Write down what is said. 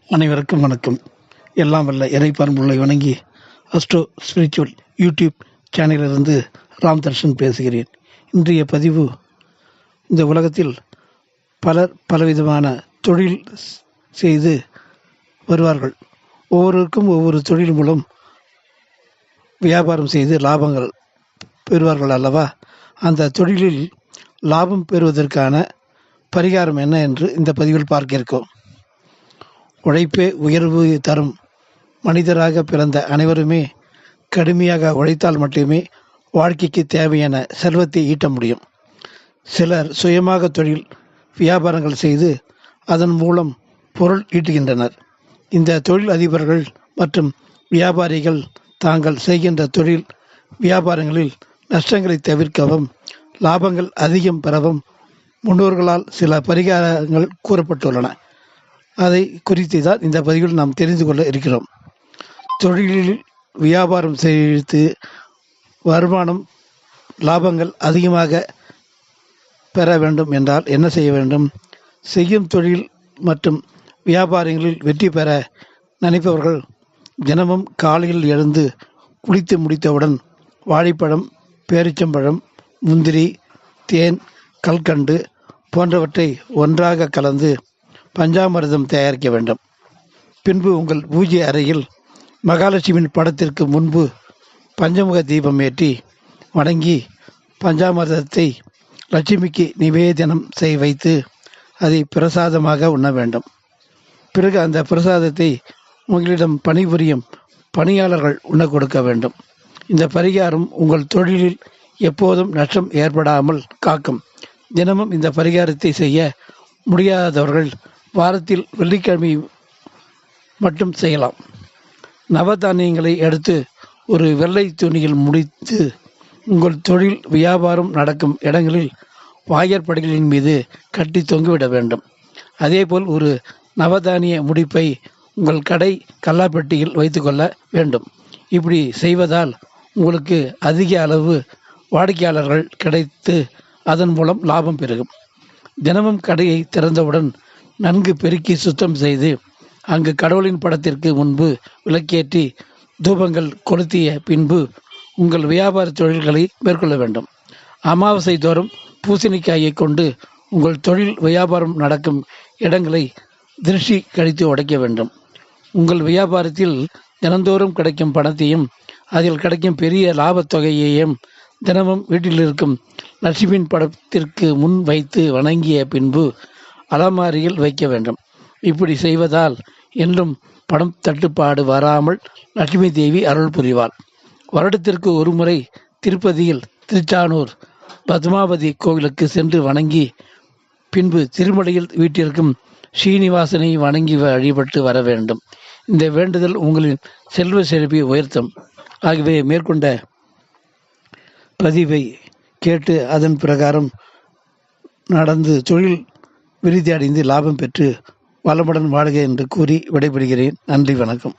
அனைவருக்கும் வணக்கம். எல்லாம் வல்ல இறைப்பரம்பொருளை வணங்கி அஸ்ட்ரோ ஸ்பிரிச்சுவல் யூடியூப் சேனலிலிருந்து ராம் தர்ஷன் பேசுகிறேன். இன்றைய பதிவு, இந்த உலகத்தில் பலர் பலவிதமான தொழில் செய்து வருவார்கள். ஒவ்வொருவருக்கும் ஒவ்வொரு தொழில் மூலம் வியாபாரம் செய்து லாபங்கள் பெறுவார்கள் அல்லவா? அந்த தொழிலில் லாபம் பெறுவதற்கான பரிகாரம் என்ன என்று இந்த பதிவில் பார்க்க இருக்கோம். உழைப்பே உயர்வு தரும். மனிதராக பிறந்த அனைவருமே கடுமையாக உழைத்தால் மட்டுமே வாழ்க்கைக்கு தேவையான செல்வத்தை ஈட்ட முடியும். சிலர் சுயமாக தொழில் வியாபாரங்கள் செய்து அதன் மூலம் பொருள் ஈட்டுகின்றனர். இந்த தொழில் அதிபர்கள் மற்றும் வியாபாரிகள் தாங்கள் செய்கின்ற தொழில் வியாபாரங்களில் நஷ்டங்களை தவிர்க்கவும் லாபங்கள் அதிகம் பெறவும் முன்னோர்களால் சில பரிகாரங்கள் கூறப்பட்டுள்ளன. அதை குறித்து தான் இந்த பதிவில் நாம் தெரிந்து கொள்ள இருக்கிறோம். தொழிலில் வியாபாரம் செய்து வருமானம் லாபங்கள் அதிகமாக பெற வேண்டும் என்றால் என்ன செய்ய வேண்டும்? செய்யும் தொழில் மற்றும் வியாபாரங்களில் வெற்றி பெற நினைப்பவர்கள் தினமும் காலையில் எழுந்து குளித்து முடித்தவுடன் வாழைப்பழம், பேரிச்சம்பழம், முந்திரி, தேன், கல்கண்டு போன்றவற்றை ஒன்றாக கலந்து பஞ்சாமிர்தம் தயாரிக்க வேண்டும். பின்பு உங்கள் பூஜை அறையில் மகாலட்சுமியின் படத்திற்கு முன்பு பஞ்சமுக தீபம் ஏற்றி வணங்கி பஞ்சாமிர்தத்தை லட்சுமிக்கு நிவேதனம் செய்ய வைத்து அதை பிரசாதமாக உண்ண வேண்டும். பிறகு அந்த பிரசாதத்தை உங்களிடம் பணிபுரியும் பணியாளர்கள் உண்ண கொடுக்க வேண்டும். இந்த பரிகாரம் உங்கள் தொழிலில் எப்போதும் நஷ்டம் ஏற்படாமல் காக்கும். தினமும் இந்த பரிகாரத்தை செய்ய முடியாதவர்கள் வாரத்தில் வெள்ளிக்கிழமை மட்டும் செய்யலாம். நவதானியங்களை எடுத்து ஒரு வெள்ளை துணியில் முடித்து உங்கள் தொழில் வியாபாரம் நடக்கும் இடங்களில் வாயற்படிகளின் மீது கட்டி தொங்கிவிட வேண்டும். அதேபோல் ஒரு நவதானிய முடிப்பை உங்கள் கடை கல்லாப்பெட்டியில் வைத்துக்கொள்ள வேண்டும். இப்படி செய்வதால் உங்களுக்கு அதிக அளவு வாடிக்கையாளர்கள் கிடைத்து அதன் மூலம் லாபம் பெருகும். தினமும் கடையை திறந்தவுடன் நன்கு பெருக்கி சுத்தம் செய்து அங்கு கடவுளின் படத்திற்கு முன்பு விளக்கேற்றி தூபங்கள் கொளுத்திய பின்பு உங்கள் வியாபார தொழில்களை மேற்கொள்ள வேண்டும். அமாவாசை தோறும் பூசணிக்காயை கொண்டு உங்கள் தொழில் வியாபாரம் நடக்கும் இடங்களை திருஷ்டி கழித்து உடைக்க வேண்டும். உங்கள் வியாபாரத்தில் தினந்தோறும் கிடைக்கும் பணத்தையும் அதில் கிடைக்கும் பெரிய லாபத் தொகையையும் தினமும் வீட்டில் இருக்கும் லட்சுமியின் படத்திற்கு முன் வைத்து வணங்கிய பின்பு அலமாரியில் வைக்க வேண்டும். இப்படி செய்வதால் என்றும் பணம் தட்டுப்பாடு வராமல் லட்சுமி தேவி அருள் புரிவாள். வருடத்திற்கு ஒரு முறை திருப்பதியில் திருச்சானூர் பத்மாவதி கோவிலுக்கு சென்று வணங்கி பின்பு திருமலையில் வீட்டிற்கும் ஸ்ரீனிவாசனை வணங்கி வழிபட்டு வர வேண்டும். இந்த வேண்டுதல் உங்களின் செல்வ செழிப்பை உயர்த்தும். ஆகவே மேற்கொண்ட பதிவை கேட்டு அதன் பிரகாரம் நடந்து தொழில் விருத்தி அடைந்து லாபம் பெற்று வளமுடன் வாழ்க என்று கூறி விடைபெறுகிறேன். நன்றி, வணக்கம்.